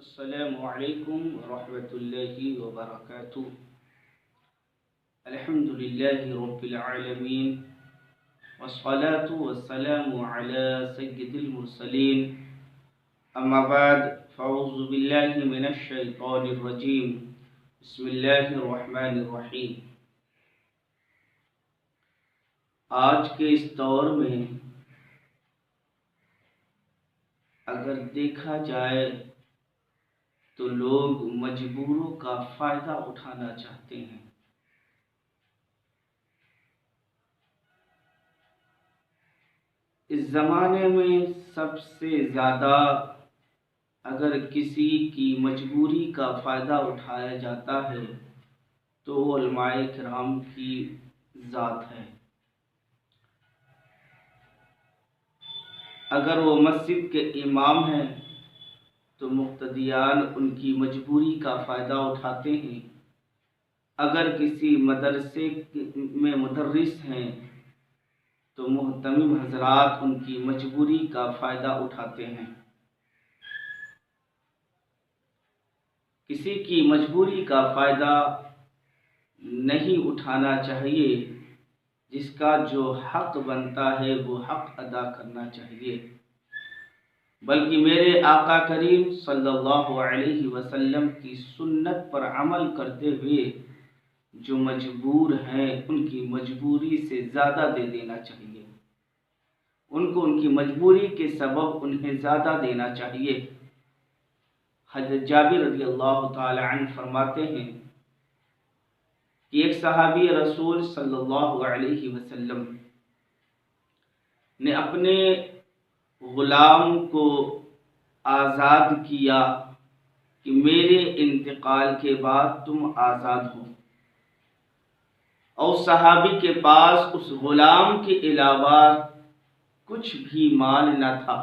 السلام علیکم ورحمۃ اللہ وبرکاتہ۔ الحمد للہ رب العالمین والصلاة والسلام علی سید المرسلین، اما بعد فاعوذ باللہ من الشیطان الرجیم، بسم اللہ الرحمن الرحیم۔ آج کے اس دور میں اگر دیکھا جائے تو لوگ مجبوروں کا فائدہ اٹھانا چاہتے ہیں۔ اس زمانے میں سب سے زیادہ اگر کسی کی مجبوری کا فائدہ اٹھایا جاتا ہے تو وہ علماء کرام کی ذات ہے۔ اگر وہ مسجد کے امام ہیں تو مقتدیان ان کی مجبوری کا فائدہ اٹھاتے ہیں۔ اگر کسی مدرسے میں مدرس ہیں تو محتمم حضرات ان کی مجبوری کا فائدہ اٹھاتے ہیں۔ کسی کی مجبوری کا فائدہ نہیں اٹھانا چاہیے، جس کا جو حق بنتا ہے وہ حق ادا کرنا چاہیے، بلکہ میرے آقا کریم صلی اللہ علیہ وسلم کی سنت پر عمل کرتے ہوئے جو مجبور ہیں ان کی مجبوری سے زیادہ دے دینا چاہیے، ان کو ان کی مجبوری کے سبب انہیں زیادہ دینا چاہیے۔ حضرت جابر رضی اللہ تعالی عنہ فرماتے ہیں کہ ایک صحابی رسول صلی اللہ علیہ وسلم نے اپنے غلام کو آزاد کیا کہ میرے انتقال کے بعد تم آزاد ہو، اور صحابی کے پاس اس غلام کے علاوہ کچھ بھی مال نہ تھا۔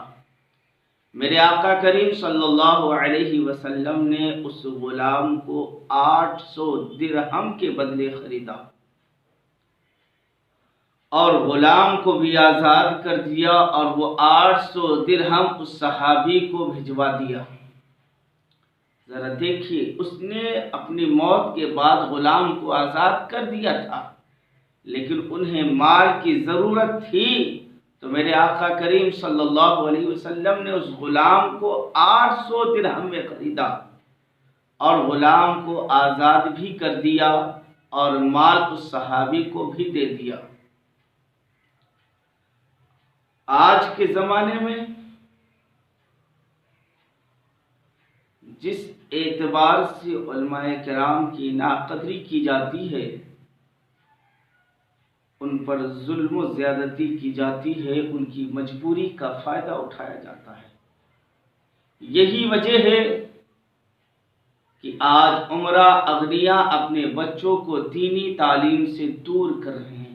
میرے آقا کریم صلی اللہ علیہ وسلم نے اس غلام کو 800 درہم کے بدلے خریدا اور غلام کو بھی آزاد کر دیا، اور وہ 800 درہم اس صحابی کو بھجوا دیا۔ ذرا دیکھیے، اس نے اپنی موت کے بعد غلام کو آزاد کر دیا تھا، لیکن انہیں مال کی ضرورت تھی تو میرے آقا کریم صلی اللہ علیہ وسلم نے اس غلام کو 800 درہم میں خریدا اور غلام کو آزاد بھی کر دیا اور مال اس صحابی کو بھی دے دیا۔ آج کے زمانے میں جس اعتبار سے علماء کرام کی ناقدری کی جاتی ہے، ان پر ظلم و زیادتی کی جاتی ہے، ان کی مجبوری کا فائدہ اٹھایا جاتا ہے۔ یہی وجہ ہے کہ آج عمرہ اغنیاء اپنے بچوں کو دینی تعلیم سے دور کر رہے ہیں۔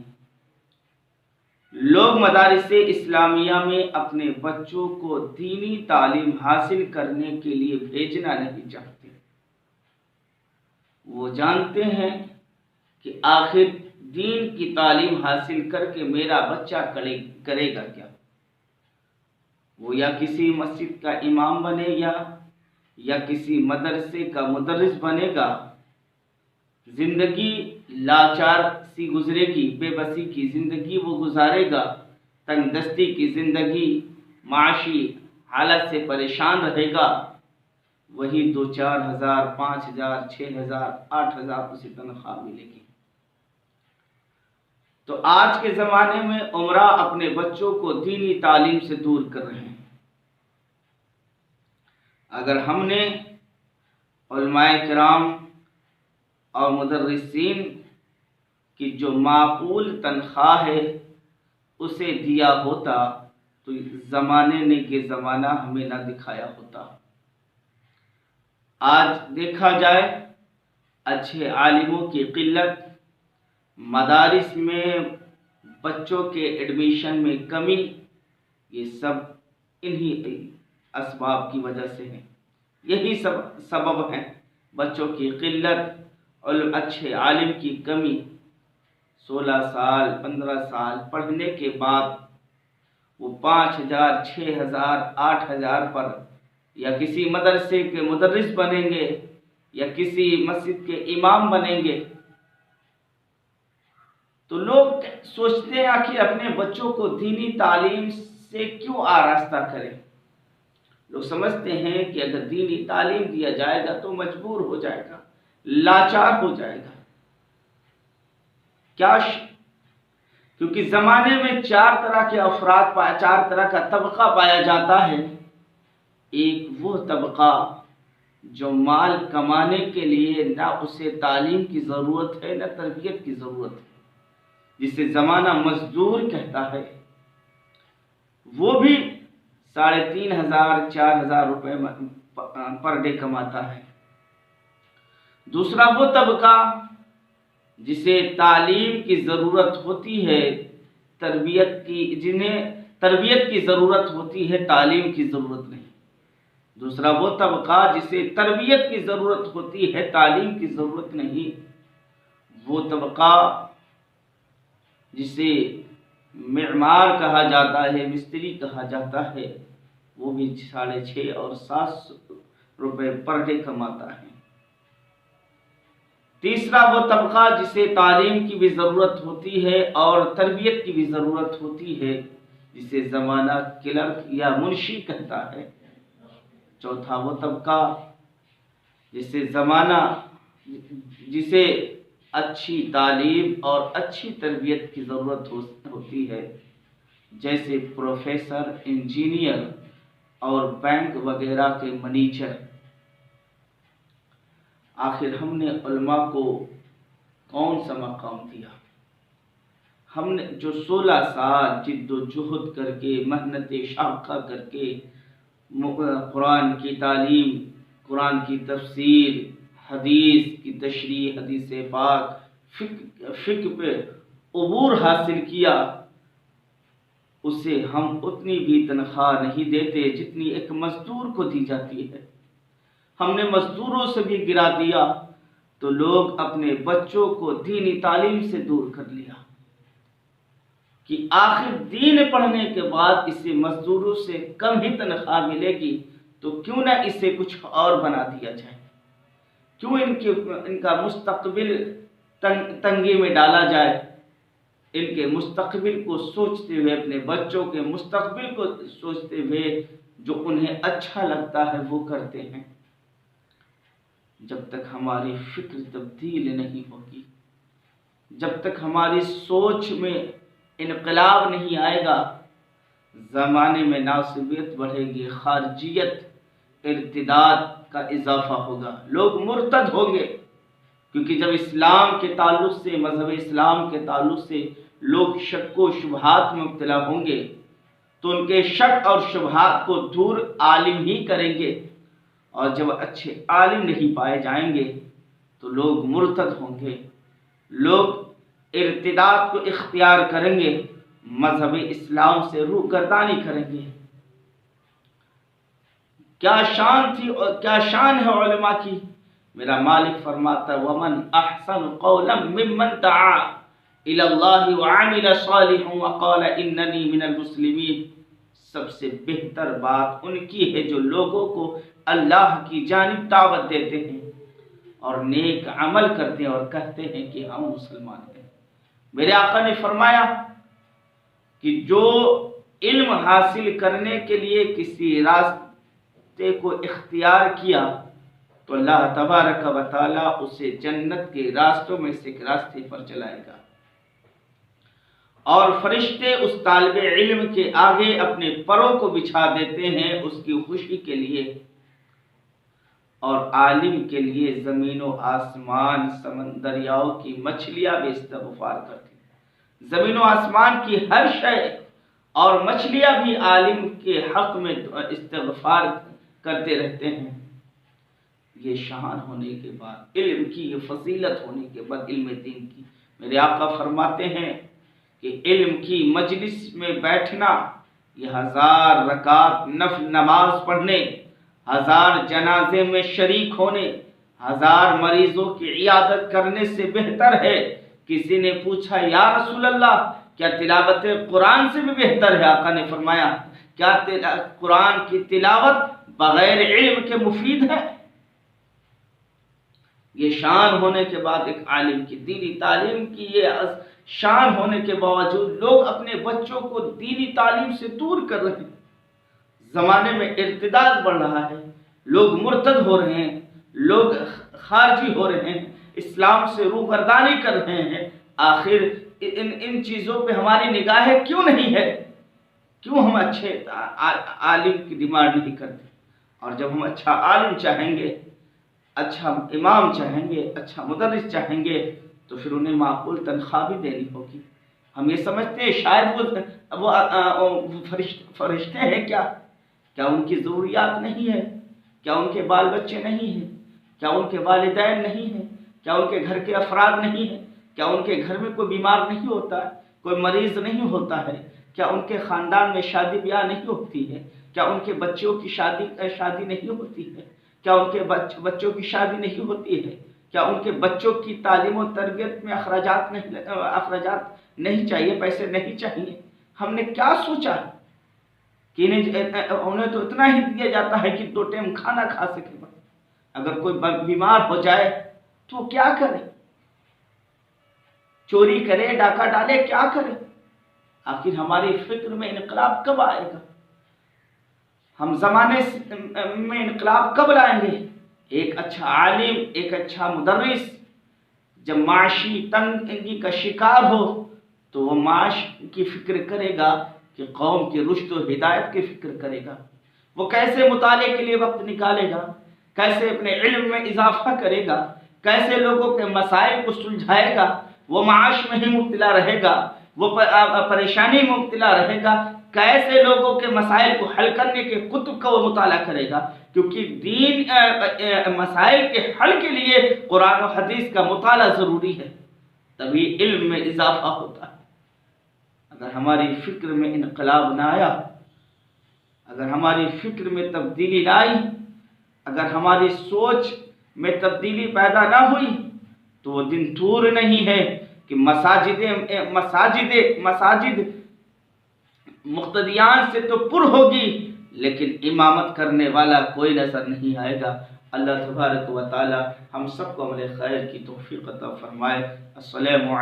لوگ مدارس اسلامیہ میں اپنے بچوں کو دینی تعلیم حاصل کرنے کے لیے بھیجنا نہیں چاہتے۔ وہ جانتے ہیں کہ آخر دین کی تعلیم حاصل کر کے میرا بچہ کرے گا کیا؟ وہ یا کسی مسجد کا امام بنے گا یا کسی مدرسے کا مدرس بنے گا۔ زندگی لاچار سی گزرے گی، بے بسی کی زندگی وہ گزارے گا، تنگ دستی کی زندگی، معاشی حالت سے پریشان رہے گا۔ وہی 2-4 ہزار، 5 ہزار، 6 ہزار، 8 ہزار اسے تنخواہ ملے گی۔ تو آج کے زمانے میں عمرہ اپنے بچوں کو دینی تعلیم سے دور کر رہے ہیں۔ اگر ہم نے علماء کرام اور مدرسین کی جو معقول تنخواہ ہے اسے دیا ہوتا تو زمانے نے یہ زمانہ ہمیں نہ دکھایا ہوتا۔ آج دیکھا جائے اچھے عالموں کی قلت، مدارس میں بچوں کے ایڈمیشن میں کمی، یہ سب انہی اسباب کی وجہ سے ہیں۔ یہی سب سبب ہیں، بچوں کی قلت اور اچھے عالم کی کمی۔ 16 سال 15 سال پڑھنے کے بعد وہ 5 ہزار 6 ہزار 8 ہزار پر یا کسی مدرسے کے مدرس بنیں گے یا کسی مسجد کے امام بنیں گے، تو لوگ سوچتے ہیں کہ اپنے بچوں کو دینی تعلیم سے کیوں آراستہ کریں۔ لوگ سمجھتے ہیں کہ اگر دینی تعلیم دیا جائے گا تو مجبور ہو جائے گا، لاچار ہو جائے گا۔ کیونکہ زمانے میں چار طرح کے افراد چار طرح کا طبقہ پایا جاتا ہے۔ ایک وہ طبقہ جو مال کمانے کے لیے نہ اسے تعلیم کی ضرورت ہے نہ تربیت کی ضرورت ہے، جسے زمانہ مزدور کہتا ہے، وہ بھی 3500 4000 روپے پر ڈے کماتا ہے۔ دوسرا وہ طبقہ جسے تعلیم کی ضرورت ہوتی ہے، جنہیں تربیت کی ضرورت ہوتی ہے، تعلیم کی ضرورت نہیں۔ دوسرا وہ طبقہ جسے تربیت کی ضرورت ہوتی ہے، تعلیم کی ضرورت نہیں۔ وہ طبقہ جسے معمار کہا جاتا ہے، مستری کہا جاتا ہے، وہ بھی 650 اور 700 روپے پر ڈے کماتا ہے۔ تیسرا وہ طبقہ جسے تعلیم کی بھی ضرورت ہوتی ہے اور تربیت کی بھی ضرورت ہوتی ہے، جسے زمانہ کلرک یا منشی کہتا ہے۔ چوتھا وہ طبقہ جسے اچھی تعلیم اور اچھی تربیت کی ضرورت ہوتی ہے، جیسے پروفیسر، انجینئر اور بینک وغیرہ کے منیجر۔ آخر ہم نے علماء کو کون سا مقام دیا؟ ہم نے جو 16 سال جد و جہد کر کے، محنت شاقہ کر کے قرآن کی تعلیم، قرآن کی تفسیر، حدیث کی تشریح، حدیث پاک، فقہ پہ عبور حاصل کیا، اسے ہم اتنی بھی تنخواہ نہیں دیتے جتنی ایک مزدور کو دی جاتی ہے۔ ہم نے مزدوروں سے بھی گرا دیا تو لوگ اپنے بچوں کو دینی تعلیم سے دور کر لیا کہ آخر دین پڑھنے کے بعد اسے مزدوروں سے کم ہی تنخواہ ملے گی تو کیوں نہ اسے کچھ اور بنا دیا جائے، کیوں ان کا مستقبل تنگی میں ڈالا جائے۔ ان کے مستقبل کو سوچتے ہوئے، اپنے بچوں کے مستقبل کو سوچتے ہوئے جو انہیں اچھا لگتا ہے وہ کرتے ہیں۔ جب تک ہماری فکر تبدیل نہیں ہوگی، جب تک ہماری سوچ میں انقلاب نہیں آئے گا، زمانے میں ناسبیت بڑھے گی، خارجیت، ارتداد کا اضافہ ہوگا، لوگ مرتد ہوں گے۔ کیونکہ جب اسلام کے تعلق سے، مذہب اسلام کے تعلق سے لوگ شک و شبہات میں مبتلا ہوں گے تو ان کے شک اور شبہات کو دور عالم ہی کریں گے، اور جب اچھے عالم نہیں پائے جائیں گے تو لوگ مرتد ہوں گے، لوگ ارتداد کو اختیار کریں گے، مذہب اسلام سے روگردانی کریں گے۔ کیا شان تھی اور کیا شان ہے علماء کی؟ میرا مالک فرماتا ومن احسن قولا ممن دعا الی اللہ وعمل صالحا وقال اننی من المسلمین۔ سب سے بہتر بات ان کی ہے جو لوگوں کو اللہ کی جانب دعوت دیتے ہیں اور نیک عمل کرتے ہیں اور کہتے ہیں کہ ہم مسلمان ہیں۔ میرے آقا نے فرمایا کہ جو علم حاصل کرنے کے لیے کسی راستے کو اختیار کیا تو اللہ تبارک و تعالی اسے جنت کے راستوں میں سے ایک راستے پر چلائے گا، اور فرشتے اس طالب علم کے آگے اپنے پروں کو بچھا دیتے ہیں اس کی خوشی کے لیے، اور عالم کے لیے زمین و آسمان، سمندریاؤں کی مچھلیاں بھی استغفار کرتی ہیں۔ زمین و آسمان کی ہر شے اور مچھلیاں بھی عالم کے حق میں استغفار کرتے رہتے ہیں۔ یہ شان ہونے کے بعد، علم کی یہ فضیلت ہونے کے بعد، علم دین کی، میرے آقا فرماتے ہیں کہ علم کی مجلس میں بیٹھنا، یہ 1000 رکعت نفل نماز پڑھنے، 1000 جنازے میں شریک ہونے، 1000 مریضوں کی عیادت کرنے سے بہتر ہے۔ کسی نے پوچھا یا رسول اللہ کیا تلاوت قرآن سے بھی بہتر ہے؟ آقا نے فرمایا کیا قرآن کی تلاوت بغیر علم کے مفید ہے؟ یہ شان ہونے کے بعد ایک عالم کی دینی تعلیم کی یہ شان ہونے کے باوجود لوگ اپنے بچوں کو دینی تعلیم سے دور کر رہے ہیں۔ زمانے میں ارتداد بڑھ رہا ہے، لوگ مرتد ہو رہے ہیں، لوگ خارجی ہو رہے ہیں، اسلام سے روگردانی کر رہے ہیں۔ آخر ان چیزوں پہ ہماری نگاہیں کیوں نہیں ہے؟ کیوں ہم اچھے عالم کی ڈیمانڈ نہیں کرتے؟ اور جب ہم اچھا عالم چاہیں گے، اچھا امام چاہیں گے، اچھا مدرس چاہیں گے، تو پھر انہیں معقول تنخواہ بھی دینی ہوگی۔ ہم یہ سمجھتے ہیں شاید وہ فرشتے ہیں کیا ان کی ضروریات نہیں ہے؟ کیا ان کے بال بچے نہیں ہیں؟ کیا ان کے والدین نہیں ہیں؟ کیا ان کے گھر کے افراد نہیں ہیں؟ کیا ان کے گھر میں کوئی بیمار نہیں ہوتا ہے، کوئی مریض نہیں ہوتا ہے؟ کیا ان کے خاندان میں شادی بیاہ نہیں ہوتی ہے؟ کیا ان کے بچوں کی شادی نہیں ہوتی ہے؟ کیا ان کے بچوں کی شادی نہیں ہوتی ہے؟ کیا ان کے بچوں کی تعلیم و تربیت میں اخراجات نہیں چاہیے، پیسے نہیں چاہیے؟ ہم نے کیا سوچا کہ انہیں تو اتنا ہی دیا جاتا ہے کہ 2 ٹائم کھانا کھا سکے، اگر کوئی بیمار ہو جائے تو وہ کیا کرے؟ چوری کرے، ڈاکہ ڈالے، کیا کرے؟ آخر ہماری فکر میں انقلاب کب آئے گا؟ ہم زمانے میں انقلاب کب لائیں گے؟ ایک اچھا عالم، ایک اچھا مدرس جب معاشی تنگی کا شکار ہو تو وہ معاش کی فکر کرے گا کہ قوم کی رشد و ہدایت کی فکر کرے گا، وہ کیسے مطالعے کے لیے وقت نکالے گا، کیسے اپنے علم میں اضافہ کرے گا، کیسے لوگوں کے مسائل کو سلجھائے گا۔ وہ معاش میں ہی مبتلا رہے گا، وہ پریشانی میں مبتلا رہے گا، کیسے لوگوں کے مسائل کو حل کرنے کے کتب کا وہ مطالعہ کرے گا؟ کیونکہ دین مسائل کے حل کے لیے قرآن و حدیث کا مطالعہ ضروری ہے، تبھی علم میں اضافہ ہوتا ہے۔ اگر ہماری فکر میں انقلاب نہ آیا، اگر ہماری فکر میں تبدیلی نہ آئی، اگر ہماری سوچ میں تبدیلی پیدا نہ ہوئی تو وہ دن دور نہیں ہے کہ مساجد مقتدیان سے تو پر ہوگی لیکن امامت کرنے والا کوئی نظر نہیں آئے گا۔ اللہ تبارک و تعالی ہم سب کو عمل خیر کی توفیق عطا فرمائے۔ السلام علیکم۔